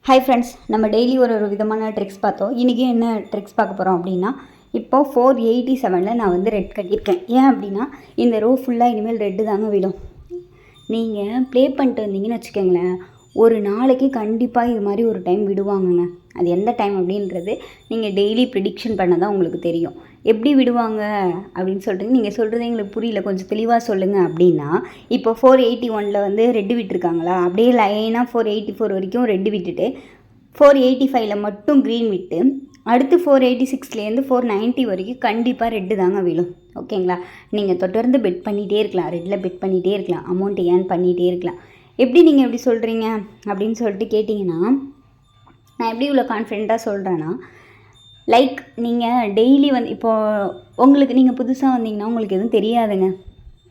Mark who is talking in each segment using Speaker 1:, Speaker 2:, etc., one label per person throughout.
Speaker 1: Hi friends, நம்ம daily ஒரு விதமான ட்ரிக்ஸ் பார்த்தோம். இன்றைக்கி என்ன ட்ரிக்ஸ் பார்க்க போகிறோம் அப்படின்னா, இப்போது 487 நான் வந்து ரெட் கட்டியிருக்கேன். ஏன் அப்படின்னா, இந்த ரோ ஃபுல்லாக இனிமேல் ரெட்டு தாங்க விடும். நீங்கள் ப்ளே பண்ணிட்டு வந்தீங்கன்னு வச்சுக்கோங்களேன், ஒரு நாளைக்கு கண்டிப்பாக இது மாதிரி ஒரு டைம் விடுவாங்கங்க. அது எந்த டைம் அப்படின்றது நீங்கள் டெய்லி ப்ரிடிக்ஷன் பண்ண தான் உங்களுக்கு தெரியும். எப்படி விடுவாங்க அப்படின்னு சொல்லிட்டு நீங்கள் சொல்கிறது எங்களுக்கு புரியல, கொஞ்சம் தெளிவாக சொல்லுங்கள் அப்படின்னா, இப்போ 481 வந்து ரெட்டு விட்டுருக்காங்களா, அப்படியே லைனாக 484 வரைக்கும் ரெட்டு விட்டுட்டு 485 மட்டும் க்ரீன் விட்டு அடுத்து 486 490 வரைக்கும் கண்டிப்பாக ரெட்டு தாங்க விழும். ஓகேங்களா? நீங்கள் தொடர்ந்து பெட் பண்ணிகிட்டே இருக்கலாம், ரெட்டில் பெட் பண்ணிகிட்டே இருக்கலாம், அமௌண்ட் ஏர்ன் பண்ணிகிட்டே இருக்கலாம். எப்படி நீங்கள் எப்படி சொல்கிறீங்க அப்படின்னு சொல்லிட்டு கேட்டிங்கன்னா, நான் எப்படி இவ்வளோ கான்ஃபிடெண்ட்டாக சொல்கிறேன்னா, லைக் நீங்கள் டெய்லி வந்து இப்போது உங்களுக்கு நீங்கள் புதுசாக வந்தீங்கன்னா உங்களுக்கு எதுவும் தெரியாதுங்க.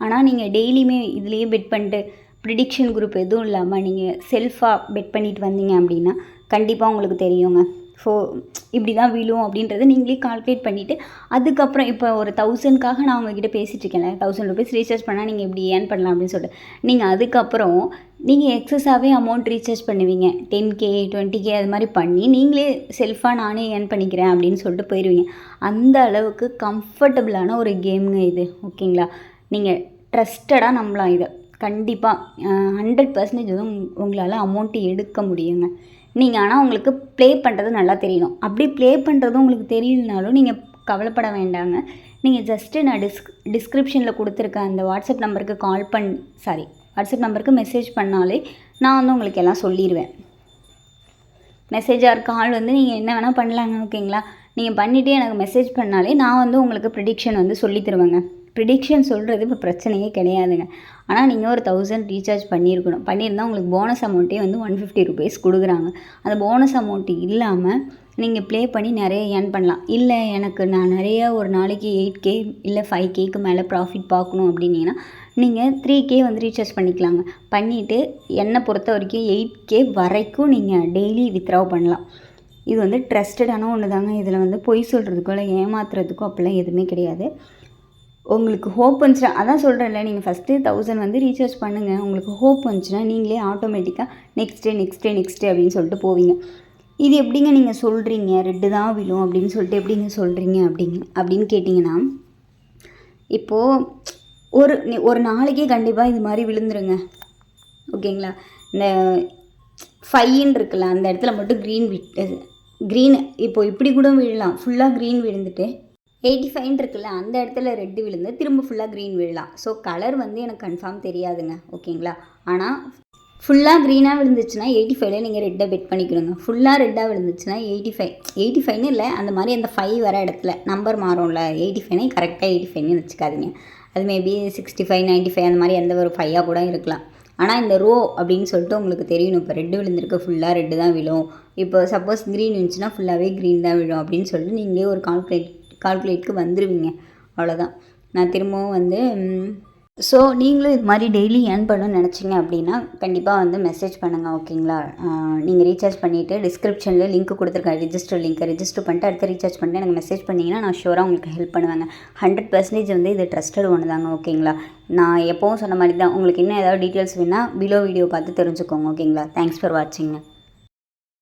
Speaker 1: ஆனால் நீங்கள் டெய்லியுமே இதுலேயே பெட் பண்ணிட்டு ப்ரிடிக்ஷன் குரூப் எதுவும் இல்லாமல் நீங்கள் செல்ஃபாக பெட் பண்ணிட்டு வந்தீங்க அப்படின்னா கண்டிப்பாக உங்களுக்கு தெரியுங்க. இப்படி தான் விழும் அப்படின்றத நீங்களே கால்குலேட் பண்ணிவிட்டு அதுக்கப்புறம் இப்போ ஒரு 1000க்காக நான் உங்ககிட்ட பேசிகிட்ருக்கேன்ல, 1000 ருபீஸ் ரீசார்ஜ் பண்ணால் நீங்கள் இப்படி ஏர்ன் பண்ணலாம் அப்படின்னு சொல்லிட்டு நீங்கள் அதுக்கப்புறம் நீங்கள் எக்ஸஸாகவே அமௌண்ட் ரீசார்ஜ் பண்ணுவீங்க. 10K 20K அது மாதிரி பண்ணி நீங்களே செல்ஃபாக நானே ஏர்ன் பண்ணிக்கிறேன் அப்படின்னு சொல்லிட்டு போயிடுவீங்க. அந்த அளவுக்கு கம்ஃபர்டபுளான ஒரு கேமுங்க இது. ஓகேங்களா? நீங்கள் ட்ரஸ்டடாக நம்பலாம் இதை. கண்டிப்பாக 100% வந்து உங்களால் அமௌண்ட்டு எடுக்க முடியுங்க. நீங்கள் ஆனால் உங்களுக்கு ப்ளே பண்ணுறது நல்லா தெரியணும். அப்படி ப்ளே பண்ணுறதும் உங்களுக்கு தெரியலனாலும் நீங்கள் கவலைப்பட வேண்டாங்க. நீங்கள் ஜஸ்ட்டு நான் டிஸ்கிரிப்ஷனில் கொடுத்துருக்க அந்த வாட்ஸ்அப் நம்பருக்கு வாட்ஸ்அப் நம்பருக்கு மெசேஜ் பண்ணாலே நான் வந்து உங்களுக்கு எல்லாம் சொல்லிடுவேன். மெசேஜ் ஆர் கால் வந்து நீங்கள் என்ன வேணால் பண்ணலாங்க. ஓகேங்களா? நீங்கள் பண்ணிவிட்டு எனக்கு மெசேஜ் பண்ணாலே நான் வந்து உங்களுக்கு ப்ரிடிக்ஷன் வந்து சொல்லி தருவேங்க. ப்ரிடிக்ஷன் சொல்கிறது இப்போ பிரச்சனையே கிடையாதுங்க. ஆனால் நீங்கள் ஒரு 1000 ரீசார்ஜ் பண்ணியிருந்தால் உங்களுக்கு போனஸ் அமௌண்ட்டே வந்து 150 ருபீஸ் கொடுக்குறாங்க. அந்த போனஸ் அமௌண்ட்டு இல்லாமல் நீங்கள் ப்ளே பண்ணி நிறைய ஏர்ன் பண்ணலாம். இல்லை எனக்கு நான் நிறையா ஒரு நாளைக்கு 8K இல்லை 5Kக்கு மேலே ப்ராஃபிட் பார்க்கணும் அப்படின்னீங்கன்னா நீங்கள் 3K வந்து ரீசார்ஜ் பண்ணிக்கலாங்க. பண்ணிவிட்டு என்னை பொறுத்த வரைக்கும் 8K வரைக்கும் நீங்கள் டெய்லி வித்ட்ரா பண்ணலாம். இது வந்து ட்ரஸ்டடான ஒன்று தாங்க. இதில் வந்து பொய் சொல்கிறதுக்கோ இல்லை ஏமாத்துறதுக்கோ அப்படிலாம் எதுவுமே கிடையாது. உங்களுக்கு ஹோப் வந்துச்சுன்னா, அதான் சொல்கிறேன்ல, நீங்கள் ஃபஸ்ட்டு 1000 வந்து ரீசார்ஜ் பண்ணுங்கள். உங்களுக்கு ஹோப் வந்துச்சுன்னா நீங்களே ஆட்டோமேட்டிக்காக நெக்ஸ்ட் டே அப்படின்னு சொல்லிட்டு போவீங்க. இது எப்படிங்க நீங்கள் சொல்கிறீங்க ரெட்டு தான் விழும் அப்படின்னு சொல்லிட்டு எப்படிங்க சொல்கிறீங்க அப்படின்னு கேட்டிங்கன்னா, இப்போது ஒரு நாளைக்கே கண்டிப்பாக இது மாதிரி விழுந்துருங்க. ஓகேங்களா? இந்த 5 இருக்குல்ல, அந்த இடத்துல மட்டும் க்ரீன் இப்போது இப்படி கூட விழலாம். ஃபுல்லாக க்ரீன் விழுந்துட்டு 85 இருக்குல்ல, அந்த இடத்துல ரெட்டு விழுந்து திரும்ப ஃபுல்லாக க்ரீன் விழலாம். ஸோ கலர் வந்து எனக்கு கன்ஃபார்ம் தெரியாதுங்க. ஓகேங்களா? ஆனால் ஃபுல்லாக க்ரீனாக விழுந்துச்சுன்னா 85ல் நீங்கள் ரெட்டை பெட் பண்ணிக்கணுங்க. ஃபுல்லாக ரெட்டாக விழுந்துச்சுன்னா 85ன்னு இல்லை, அந்த மாதிரி அந்த 5 வர இடத்துல நம்பர் மாறும்ல, 85 கரெக்டாக 85ன்னு வச்சுக்காதீங்க. அது மேபி 65 95 அந்த மாதிரி எந்த ஒரு 5ஆக கூட இருக்கலாம். ஆனால் இந்த ரோ அப்படின்னு சொல்லிட்டு உங்களுக்கு தெரியணும். இப்போ ரெட்டு விழுந்திருக்கு, ஃபுல்லாக ரெட்டு தான் விழும். இப்போ சப்போஸ் க்ரீன் இருந்துச்சுன்னா ஃபுல்லாகவே க்ரீன் தான் விழும் அப்படின்னு சொல்லிட்டு நீங்களே ஒரு கால்குலேட்டுக்கு வந்துடுவீங்க. அவ்வளோதான். நான் திரும்பவும் வந்து ஸோ நீங்களும் இது மாதிரி டெய்லி ஏர்ன் பண்ணணும்னு நினச்சிங்க அப்படின்னா கண்டிப்பாக வந்து மெசேஜ் பண்ணுங்கள். ஓகேங்களா? நீங்கள் ரீசார்ஜ் பண்ணிவிட்டு டிஸ்கிரிப்ஷனில் லிங்க் கொடுத்துருக்கேன், ரிஜிஸ்டர் பண்ணிட்டு அடுத்து ரீசார்ஜ் பண்ணிட்டு எனக்கு மெசேஜ் பண்ணிங்கன்னா நான் ஷூராக உங்களுக்கு ஹெல்ப் பண்ணுவேங்க. 100% வந்து இது ட்ரஸ்டட் ஒன்று தாங்க. ஓகேங்களா? நான் எப்போவும் சொன்ன மாதிரி தான். உங்களுக்கு இன்னும் ஏதாவது டீட்டெயில்ஸ் வேணால் பிலோ வீடியோ பார்த்து தெரிஞ்சுக்கோங்க. ஓகேங்களா? Thanks for வாட்சிங்க.